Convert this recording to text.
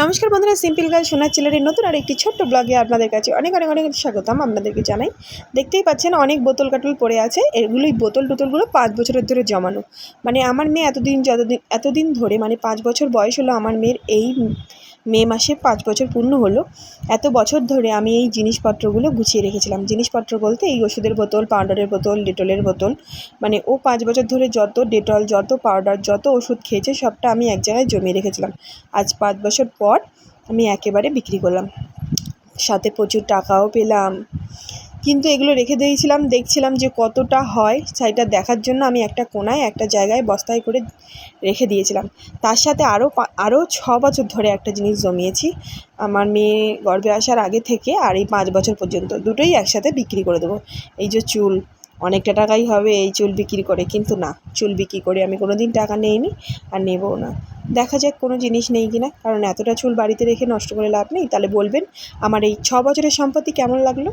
নমস্কার বন্ধুরা, simple girl সোনার চ্যানেলের নতুন আর একটি ছোট্ট ব্লগে আপনাদের কাছে অনেক অনেক অনেক স্বাগতম আপনাদেরকে জানাই। দেখতেই পাচ্ছেন অনেক বোতল কাটল পড়ে আছে। এগুলোই বোতলগুলো 5 বছরের ধরে জমানো। মানে আমার মেয়ে এতদিন ধরে, মানে 5 বছর বয়স হলো আমার মেয়ের। এই মে মাসে 5 বছর পূর্ণ হলো। এত বছর ধরে আমি এই জিনিসপত্রগুলো গুছিয়ে রেখেছিলাম। জিনিসপত্র বলতে এই ওষুধের বোতল, পাউডারের বোতল, ডেটলের বোতল। মানে ও 5 বছর ধরে যত ডেটল, যত পাউডার, যত ওষুধ খেয়েছে সবটা আমি এক জায়গায় জমিয়ে রেখেছিলাম। আজ 5 বছর পর আমি একেবারে বিক্রি করলাম, সাথে প্রচুর টাকাও পেলাম। কিন্তু এগুলো রেখে দিয়েছিলাম, দেখছিলাম যে কতটা হয় সেটা দেখার জন্য আমি একটা কোণায় একটা জায়গায় বস্তায় করে রেখে দিয়েছিলাম। তার সাথে আরও 6 বছর ধরে একটা জিনিস জমিয়েছি আমার মেয়ে গর্ভে আসার আগে থেকে, আর এই 5 বছর পর্যন্ত দুটোই একসাথে বিক্রি করে দেবো। এই যে চুল, অনেকটা টাকাই হবে এই চুল বিক্রি করে, কিন্তু না, চুল বিক্রি করে আমি কোনো দিন টাকা নেইনি আর নেবও না। দেখা যাক কোনো জিনিস নেই কিনা, কারণ এতটা চুল বাড়িতে রেখে নষ্ট করে লাভ নেই। তাহলে বলবেন আমার এই 6 বছরের সম্পত্তি কেমন লাগলো।